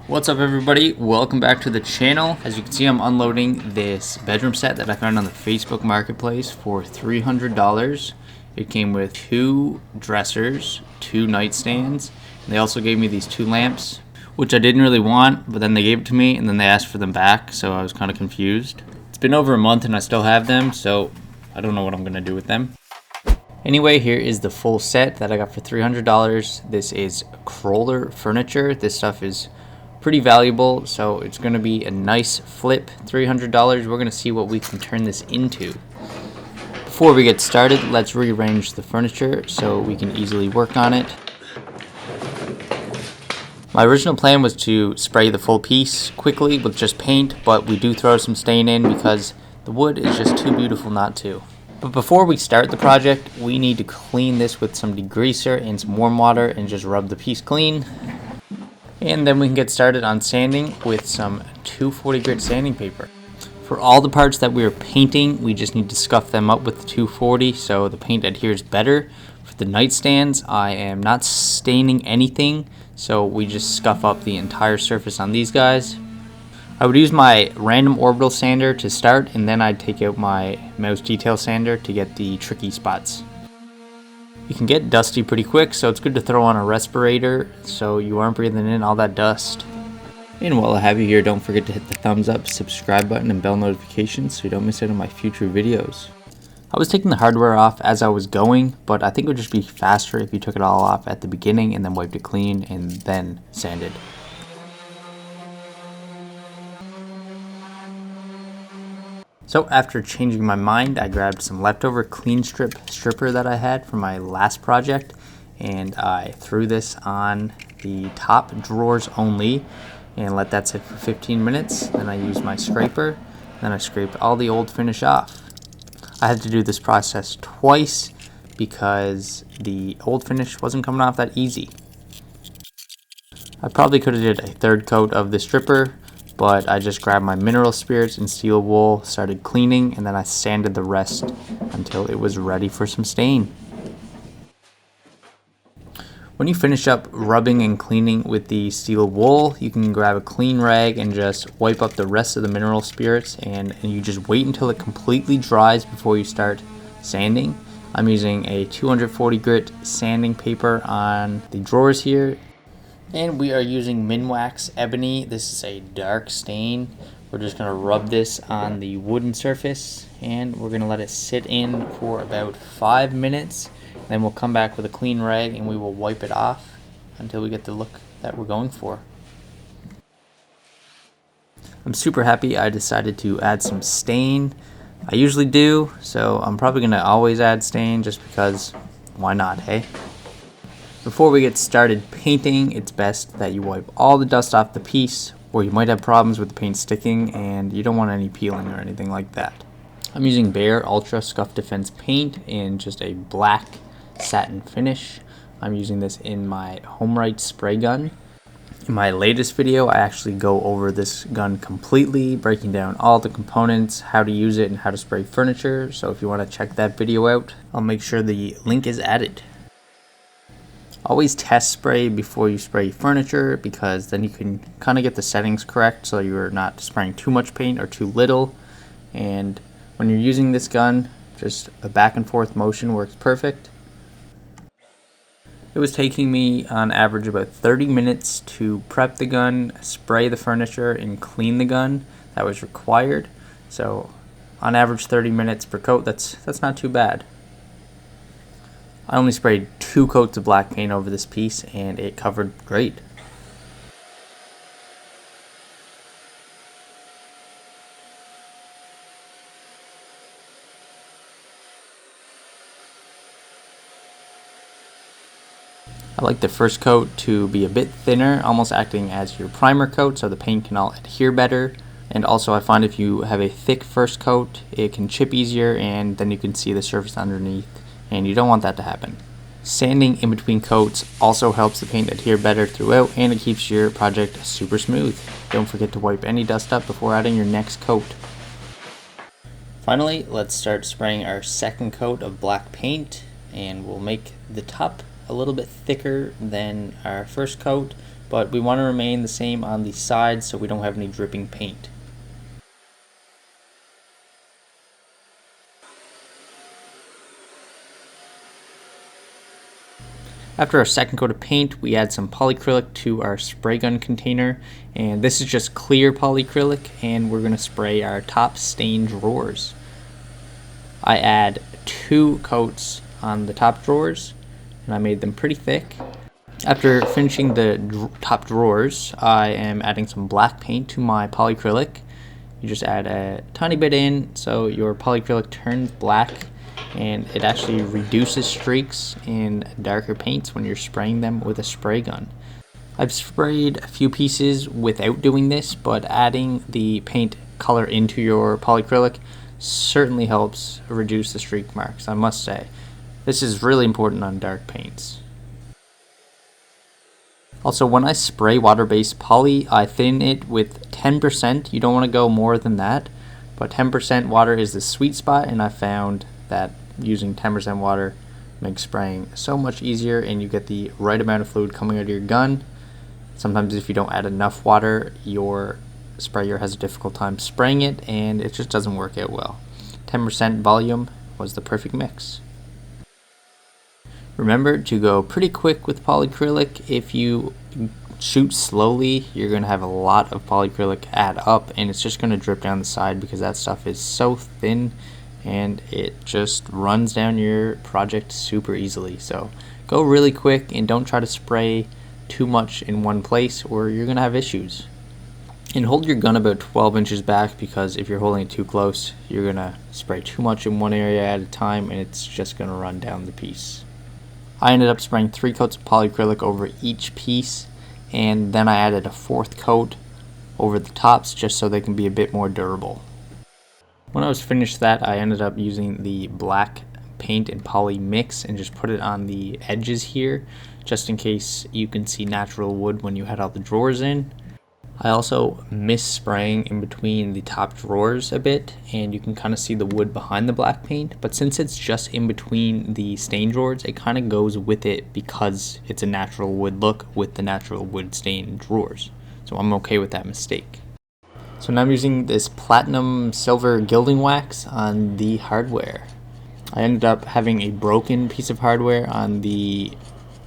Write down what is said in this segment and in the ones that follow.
What's up everybody, welcome back to the channel. As you can see, I'm unloading this bedroom set that I found on the Facebook marketplace for $300. It came with 2 dressers, 2 nightstands, and they also gave me these 2 lamps, which I didn't really want, but then they gave it to me and then they asked for them back, so I was kind of confused. It's been over a month and I still have them, so I don't know what I'm gonna do with them. Anyway, here is the full set that I got for $300. This is Kroller furniture. This stuff is pretty valuable, so it's going to be a nice flip. $300. We're going to see what we can turn this into. Before we get started, let's rearrange the furniture so we can easily work on it. My original plan was to spray the full piece quickly with just paint, but we do throw some stain in because the wood is just too beautiful not to. But before we start the project, we need to clean this with some degreaser and some warm water and just rub the piece clean. And then we can get started on sanding with some 240 grit sanding paper. For all the parts that we are painting, we just need to scuff them up with the 240 so the paint adheres better. For the nightstands, I am not staining anything, so we just scuff up the entire surface on these guys. I would use my random orbital sander to start, and then I'd take out my mouse detail sander to get the tricky spots. You can get dusty pretty quick, so it's good to throw on a respirator so you aren't breathing in all that dust. And while I have you here, don't forget to hit the thumbs up, subscribe button, and bell notifications so you don't miss out on my future videos. I was taking the hardware off as I was going, but I think it would just be faster if you took it all off at the beginning and then wiped it clean and then sanded. So after changing my mind, I grabbed some leftover clean stripper that I had from my last project, and I threw this on the top drawers only and let that sit for 15 minutes. Then I used my scraper, then I scraped all the old finish off. I had to do this process twice because the old finish wasn't coming off that easy. I probably could have did a third coat of the stripper, but I just grabbed my mineral spirits and steel wool, started cleaning, and then I sanded the rest until it was ready for some stain. When you finish up rubbing and cleaning with the steel wool, you can grab a clean rag and just wipe up the rest of the mineral spirits, and you just wait until it completely dries before you start sanding. I'm using a 240 grit sanding paper on the drawers here. And we are using Minwax Ebony. This is a dark stain. We're just going to rub this on the wooden surface and we're going to let it sit in for about 5 minutes. Then we'll come back with a clean rag and we will wipe it off until we get the look that we're going for. I'm super happy I decided to add some stain. I usually do, so I'm probably going to always add stain just because why not, hey? Before we get started painting, it's best that you wipe all the dust off the piece, or you might have problems with the paint sticking and you don't want any peeling or anything like that. I'm using Behr Ultra Scuff Defense paint in just a black satin finish. I'm using this in my HomeDepot spray gun. In my latest video, I actually go over this gun completely, breaking down all the components, how to use it, and how to spray furniture. So if you want to check that video out, I'll make sure the link is added. Always test spray before you spray furniture because then you can kind of get the settings correct so you're not spraying too much paint or too little. And when you're using this gun, just a back and forth motion works perfect. It was taking me on average about 30 minutes to prep the gun, spray the furniture, and clean the gun. That was required. So on average 30 minutes per coat, that's not too bad. I only sprayed 2 coats of black paint over this piece and it covered great. I like the first coat to be a bit thinner, almost acting as your primer coat so the paint can all adhere better. And also I find if you have a thick first coat, it can chip easier and then you can see the surface underneath. And you don't want that to happen. Sanding in between coats also helps the paint adhere better throughout and it keeps your project super smooth. Don't forget to wipe any dust up before adding your next coat. Finally, let's start spraying our second coat of black paint, and we'll make the top a little bit thicker than our first coat, but we want to remain the same on the sides so we don't have any dripping paint. After our second coat of paint, we add some polyacrylic to our spray gun container, and this is just clear polyacrylic, and we're going to spray our top stain drawers. I add 2 coats on the top drawers, and I made them pretty thick. After finishing the top drawers, I am adding some black paint to my polyacrylic. You just add a tiny bit in so your polyacrylic turns black, and it actually reduces streaks in darker paints when you're spraying them with a spray gun. I've sprayed a few pieces without doing this, but adding the paint color into your polyacrylic certainly helps reduce the streak marks, I must say. This is really important on dark paints. Also, when I spray water-based poly, I thin it with 10%. You don't want to go more than that, but 10% water is the sweet spot, and I found that using 10% water makes spraying so much easier, and you get the right amount of fluid coming out of your gun. Sometimes if you don't add enough water, your sprayer has a difficult time spraying it, and it just doesn't work out well. 10% volume was the perfect mix. Remember to go pretty quick with polyacrylic. If you shoot slowly, you're going to have a lot of polyacrylic add up, and it's just going to drip down the side because that stuff is so thin and it just runs down your project super easily. So go really quick and don't try to spray too much in one place or you're going to have issues. And hold your gun about 12 inches back, because if you're holding it too close, you're going to spray too much in one area at a time and it's just going to run down the piece. I ended up spraying 3 coats of polyacrylic over each piece, and then I added a 4th coat over the tops just so they can be a bit more durable. When I was finished that, I ended up using the black paint and poly mix and just put it on the edges here, just in case you can see natural wood when you had all the drawers in. I also miss spraying in between the top drawers a bit, and you can kind of see the wood behind the black paint, but since it's just in between the stain drawers, it kind of goes with it because it's a natural wood look with the natural wood stain drawers. So I'm okay with that mistake. So now I'm using this platinum silver gilding wax on the hardware. I ended up having a broken piece of hardware on the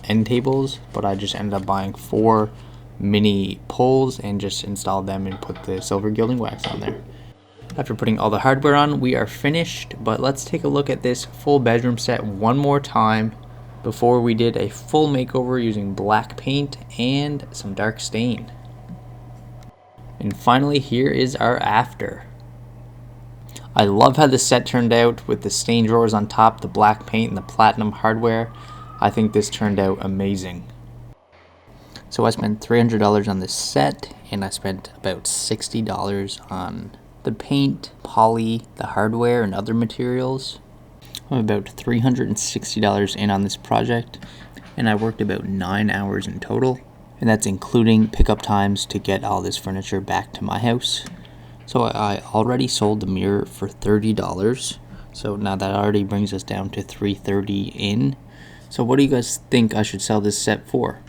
end tables, but I just ended up buying 4 mini poles and just installed them and put the silver gilding wax on there. After putting all the hardware on, we are finished, but let's take a look at this full bedroom set one more time before we did a full makeover using black paint and some dark stain. And finally, here is our after. I love how this set turned out with the stain drawers on top, the black paint, and the platinum hardware. I think this turned out amazing. So I spent $300 on this set, and I spent about $60 on the paint, poly, the hardware, and other materials. I'm about $360 in on this project, and I worked about 9 hours in total. And that's including pickup times to get all this furniture back to my house. So I already sold the mirror for $30. So now that already brings us down to $330 in. So what do you guys think I should sell this set for?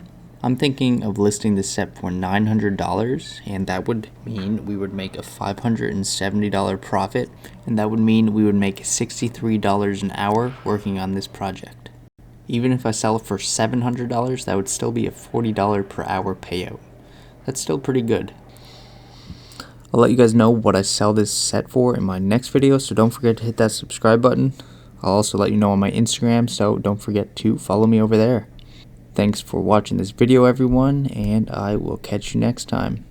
I'm thinking of listing this set for $900, and that would mean we would make a $570 profit, and that would mean we would make $63 an hour working on this project. Even if I sell it for $700, that would still be a $40 per hour payout. That's still pretty good. I'll let you guys know what I sell this set for in my next video, so don't forget to hit that subscribe button. I'll also let you know on my Instagram, so don't forget to follow me over there. Thanks for watching this video, everyone, and I will catch you next time.